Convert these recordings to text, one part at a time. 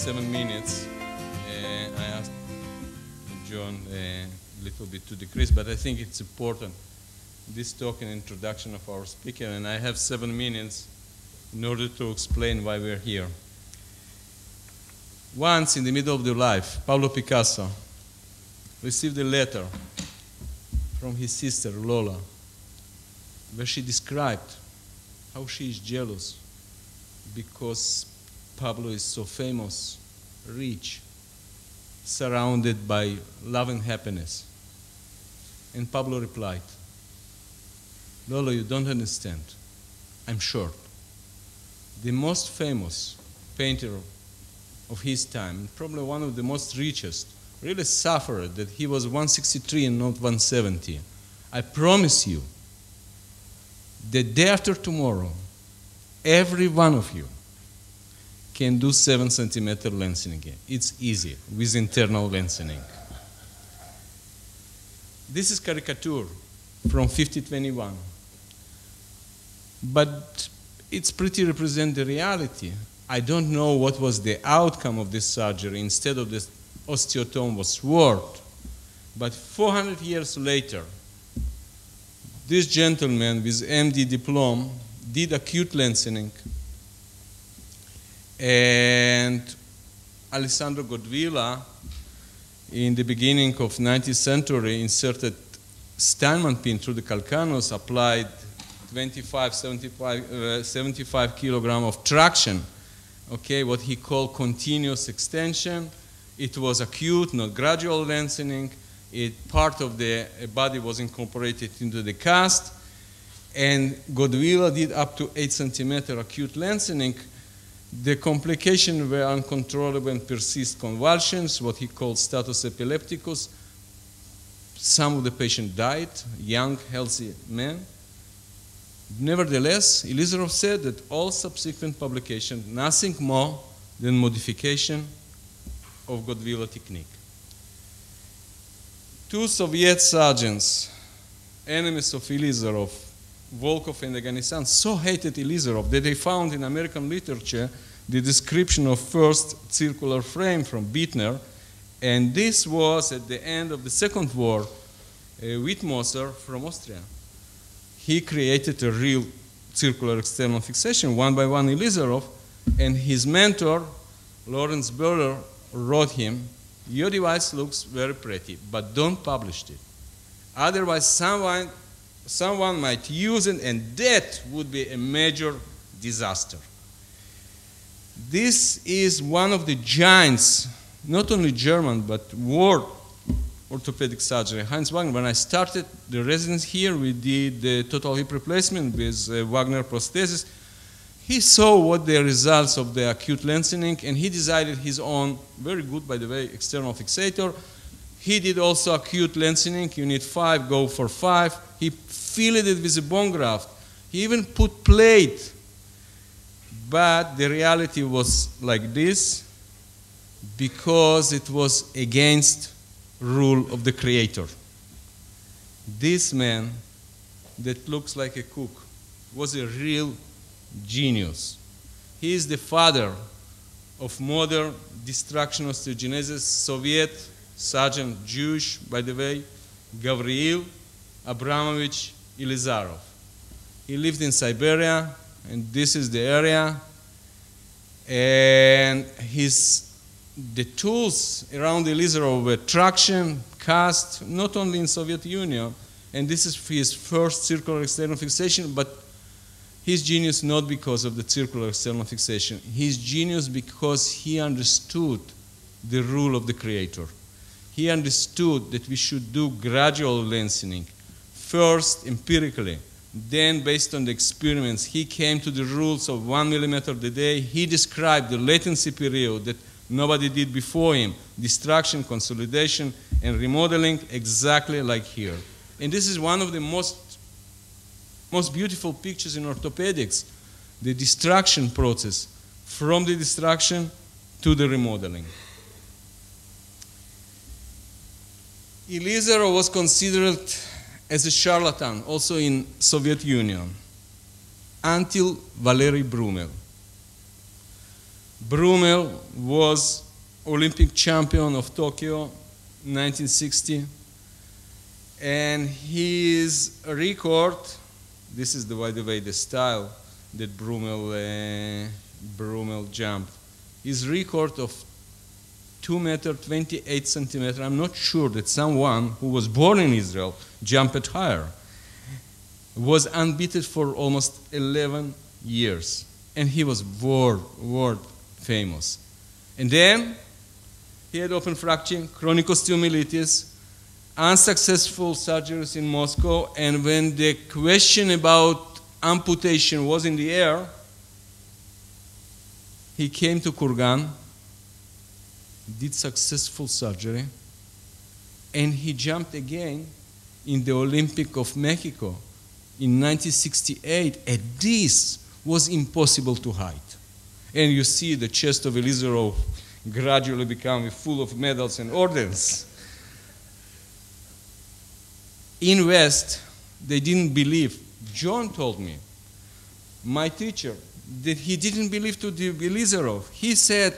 7 minutes. I asked John a little bit to decrease, but I think it's important, this talk and introduction of our speaker, and I have 7 minutes in order to explain why we're here. Once in the middle of their life, Pablo Picasso received a letter from his sister, Lola, where she described how she is jealous because Pablo is so famous, rich, surrounded by love and happiness. And Pablo replied, Lola, you don't understand. I'm short. The most famous painter of his time, probably one of the most richest, really suffered that he was 163 and not 170. I promise you, the day after tomorrow, every one of you can do 7 centimeter lengthening. It's easy with internal lengthening. This is caricature from 5021. But it's pretty represent the reality. I don't know what was the outcome of this surgery. Instead of this osteotome was warped. But 400 years later, this gentleman with MD diploma did acute lengthening. And Alessandro Godvilla, in the beginning of 19th century, inserted Steinman pin through the calcaneus, applied 75 kilogram of traction, okay, what he called continuous extension. It was acute, not gradual lengthening. Part of the body was incorporated into the cast, and Godvilla did up to 8 centimeter acute lengthening. The complications were uncontrollable and persist convulsions, what he called status epilepticus. Some of the patients died, young, healthy men. Nevertheless, Elizarov said that all subsequent publications, nothing more than modification of Godvilla technique. 2 Soviet surgeons, enemies of Elizarov, Volkov and Aganisyan, so hated Elizarov that they found in American literature the description of first circular frame from Bittner, and this was at the end of the Second War, Wittmoser from Austria. He created a real circular external fixation, one by one Elizarov, and his mentor, Lawrence Burler, wrote him, your device looks very pretty, but don't publish it. Otherwise, someone might use it, and that would be a major disaster. This is one of the giants, not only German, but world orthopedic surgery, Heinz Wagner. When I started the residence here, we did the total hip replacement with Wagner prosthesis. He saw what the results of the acute lengthening, and he decided his own, very good, by the way, external fixator. He did also acute lengthening. You need 5, go for 5. He filled it with a bone graft. He even put plate. But the reality was like this because it was against rule of the creator. This man that looks like a cook was a real genius. He is the father of modern destruction osteogenesis, Soviet surgeon, Jewish, by the way, Gavril Abramovich Elizarov. He lived in Siberia, and this is the area. And the tools around Elizarov were traction, cast, not only in Soviet Union, and this is his first circular external fixation, but his genius not because of the circular external fixation. His genius because he understood the rule of the creator. He understood that we should do gradual lengthening, first empirically, then based on the experiments. He came to the rules of 1 millimeter a day. He described the latency period that nobody did before him, destruction, consolidation, and remodeling, exactly like here. And this is one of the most beautiful pictures in orthopedics, the destruction process, from the destruction to the remodeling. Elizarov was considered as a charlatan, also in Soviet Union, until Valery Brumel. Brummel was Olympic champion of Tokyo 1960. And his record, this is by the way the style that Brummel jumped. His record of 2 meters 28 centimeters. I'm not sure that someone who was born in Israel jumped higher. Was unbeaten for almost 11 years. And he was world famous. And then he had open fracture, chronic osteomyelitis, unsuccessful surgeries in Moscow, and when the question about amputation was in the air, he came to Kurgan, did successful surgery, and he jumped again in the Olympic of Mexico in 1968, and this was impossible to hide. And you see the chest of Elizarov gradually becoming full of medals and orders. In West, they didn't believe. John told me, my teacher, that he didn't believe to the Elizarov. He said,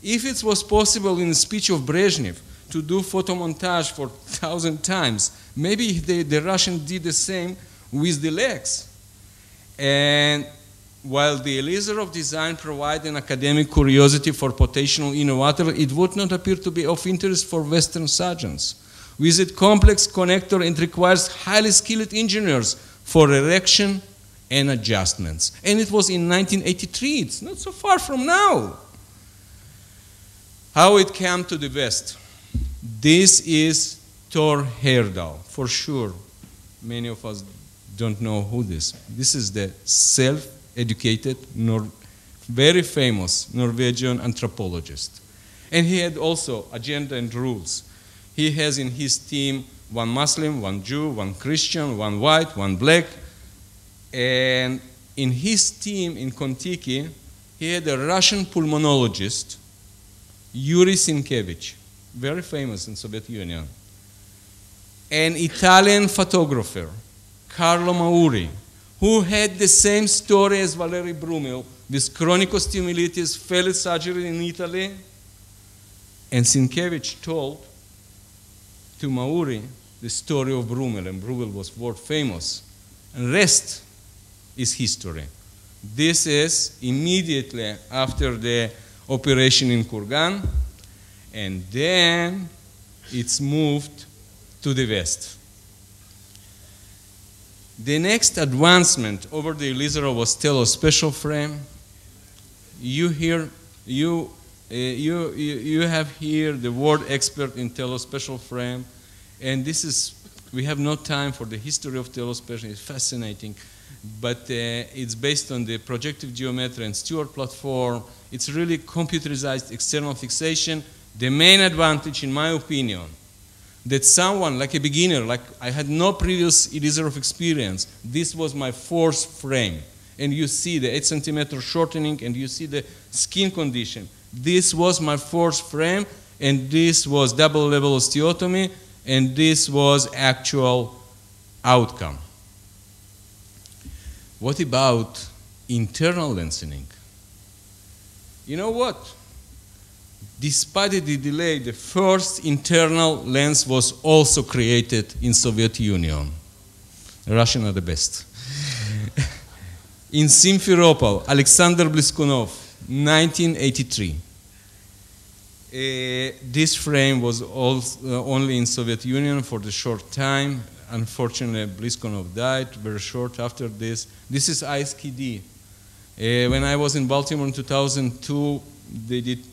if it was possible in the speech of Brezhnev to do photomontage for 1,000 times, maybe the Russians did the same with the legs. And while the Elizarov design provided an academic curiosity for potential innovators, it would not appear to be of interest for Western surgeons. With its complex connector, it requires highly skilled engineers for erection and adjustments. And it was in 1983. It's not so far from now. How it came to the West. This is Thor Heyerdahl, for sure. Many of us don't know who this is. This is the self-educated, very famous Norwegian anthropologist. And he had also agenda and rules. He has in his team one Muslim, one Jew, one Christian, one white, one black. And in his team in Kontiki, he had a Russian pulmonologist, Yuri Sienkiewicz, very famous in Soviet Union. An Italian photographer, Carlo Mauri, who had the same story as Valery Brummel, with chronic osteomyelitis, failed surgery in Italy. And Sienkiewicz told to Mauri the story of Brummel, and Brummel was world famous. And rest is history. This is immediately after the operation in Kurgan, and then it's moved to the West. The next advancement over the Elizarov was telespecial frame. You have here the world expert in telespecial frame, and this is, we have no time for the history of telespecial. It's fascinating, but it's based on the projective geometry and Stewart platform. It's really computerized external fixation. The main advantage, in my opinion, that someone like a beginner, like I had no previous Elizarov experience, this was my fourth frame. And you see the 8 centimeter shortening, and you see the skin condition. This was my fourth frame, and this was double level osteotomy, and this was actual outcome. What about internal lengthening? You know what? Despite the delay, the first internal lens was also created in Soviet Union. The Russians are the best. In Simferopol, Alexander Bliskunov, 1983. This frame was also only in Soviet Union for the short time. Unfortunately, Bliskunov died very short after this. This is Ayzik. When I was in Baltimore in 2002, they did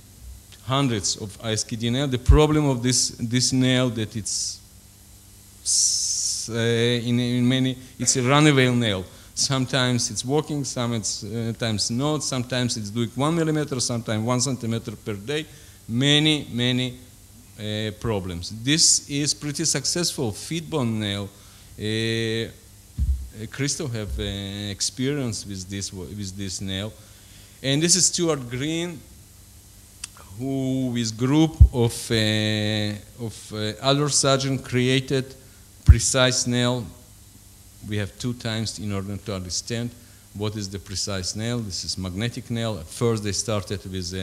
hundreds of Ayzik nails. The problem of this nail that it's it's a runaway nail. Sometimes it's working, sometimes not. Sometimes it's doing 1 millimeter, sometimes 1 centimeter per day. Many problems. This is pretty successful feed bone nail. Christo have experience with this nail, and this is Stuart Green, who with group of other surgeons created precise nail. We have 2 times in order to understand what is the precise nail. This is magnetic nail. At first they started with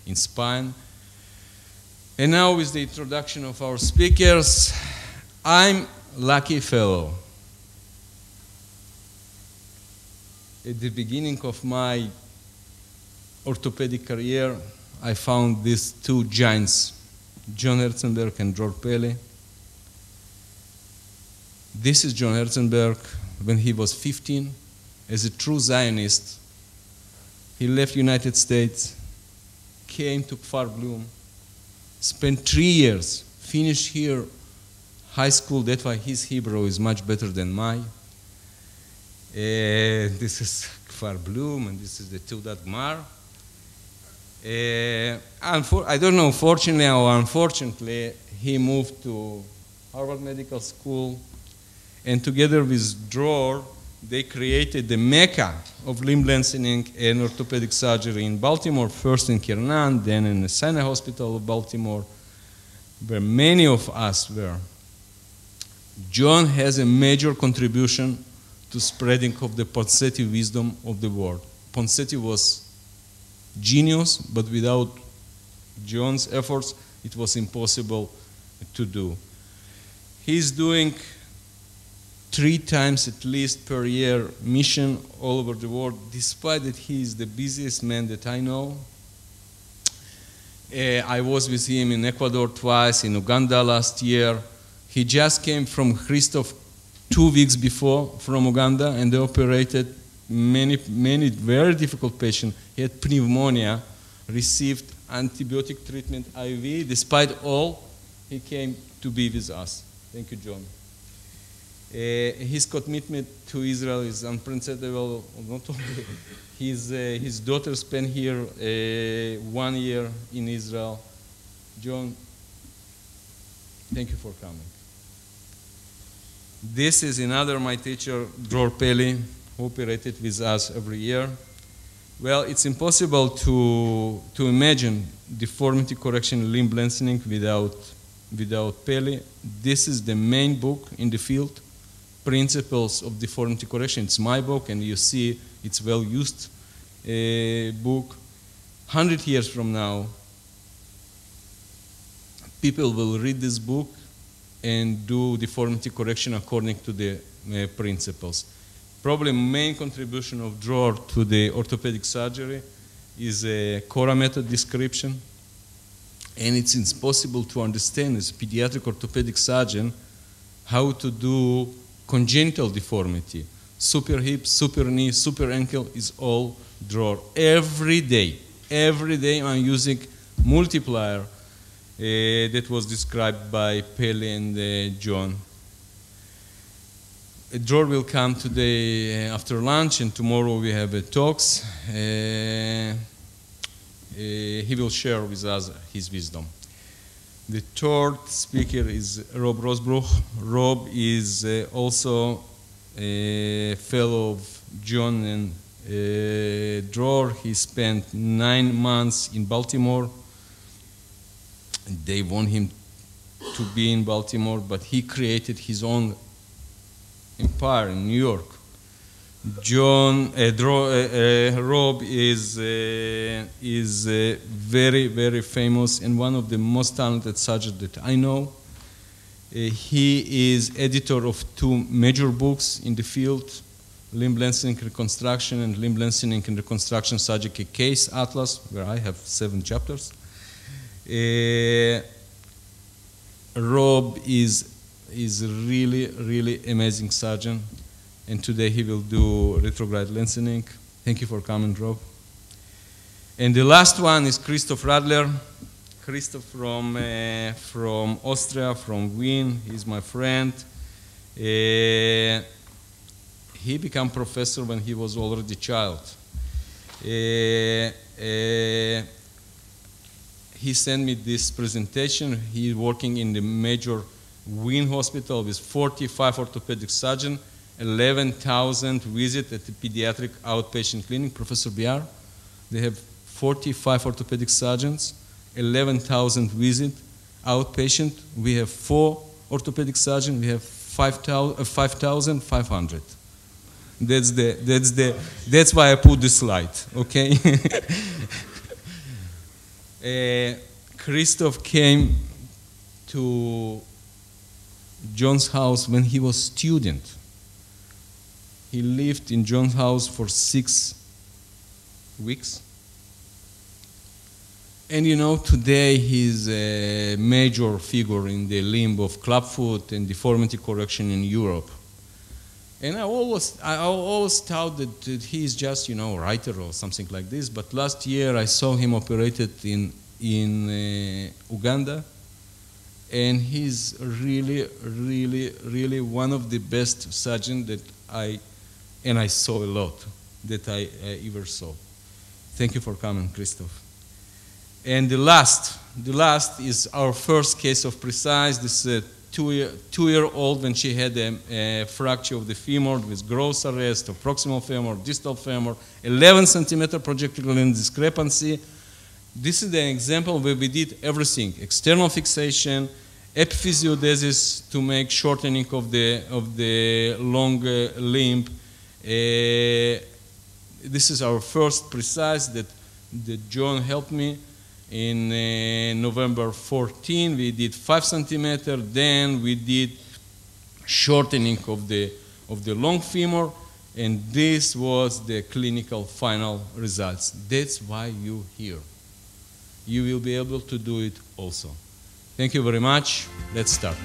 in spine. And now with the introduction of our speakers, I'm lucky fellow. At the beginning of my orthopedic career, I found these two giants, John Herzenberg and Dror Pele. This is John Herzenberg when he was 15. As a true Zionist, he left United States, came to Kfar Blum, spent 3 years, finished here high school. That's why his Hebrew is much better than mine. This is Kfar Blum, and this is the Teudat Gmar. I don't know, fortunately or unfortunately, he moved to Harvard Medical School, and together with Dror, they created the mecca of limb lengthening and orthopedic surgery in Baltimore, first in Kirnan, then in the Sinai Hospital of Baltimore, where many of us were. John has a major contribution to spreading of the Ponseti wisdom of the world. Ponseti was genius, but without John's efforts, it was impossible to do. He's doing 3 times at least per year mission all over the world, despite that he is the busiest man that I know. I was with him in Ecuador twice, in Uganda last year. He just came from Christoph 2 weeks before from Uganda, and they operated many very difficult patients. He had pneumonia, received antibiotic treatment IV. Despite all, he came to be with us. Thank you, John. His commitment to Israel is unprecedented. Not only his daughter spent here 1 year in Israel. John, thank you for coming. This is another my teacher, Dror Pele, who operated with us every year. Well, it's impossible to imagine deformity correction limb lengthening without Pele. This is the main book in the field. Principles of Deformity Correction. It's my book, and you see it's well-used book. 100 years from now, people will read this book and do deformity correction according to the principles. Probably main contribution of Dror to the orthopedic surgery is a Cora method description, and it's impossible to understand as a pediatric orthopedic surgeon how to do congenital deformity. Super hip, super knee, super ankle is all Dror. Every day I'm using multiplier that was described by Pele and John. Dror will come today after lunch, and tomorrow we have talks. He will share with us his wisdom. The third speaker is Rob Rosbruch. Rob is also a fellow of John and Dror. He spent 9 months in Baltimore. They want him to be in Baltimore, but he created his own empire in New York. Rob is very, very famous and one of the most talented surgeons that I know. He is editor of 2 major books in the field, Limb Lengthening Reconstruction and Limb Lengthening and Reconstruction Surgical Case Atlas, where I have 7 chapters. Rob is really, really amazing surgeon. And today he will do retrograde lengthening. Thank you for coming, Rob. And the last one is Christoph Radler. Christoph from Austria, from Wien. He's my friend. He became professor when he was already a child. He sent me this presentation. He's working in the major Wien hospital with 45 orthopedic surgeons. 11,000 visits at the pediatric outpatient clinic, Professor Biar. They have 45 orthopedic surgeons, 11,000 visits outpatient. We have 4 orthopedic surgeons. We have 5,500. That's why I put the slide, okay? Christoph came to John's house when he was student. He lived in John's house for 6 weeks. And you know, today he's a major figure in the limb of clubfoot and deformity correction in Europe. And I always thought that he's just, you know, a writer or something like this. But last year I saw him operated in Uganda. And he's really, really, really one of the best surgeons that I saw a lot, that I ever saw. Thank you for coming, Christoph. And the last is our first case of precise. This is a two-year-old when she had a fracture of the femur with gross arrest of proximal femur, distal femur, 11 centimeter projectile line discrepancy. This is an example where we did everything: external fixation, epiphysiodesis to make shortening of the long limb. This is our first precise that John helped me. In November 14, we did 5 centimeters. Then we did shortening of the long femur, and this was the clinical final results. That's why you're here. You will be able to do it also. Thank you very much. Let's start.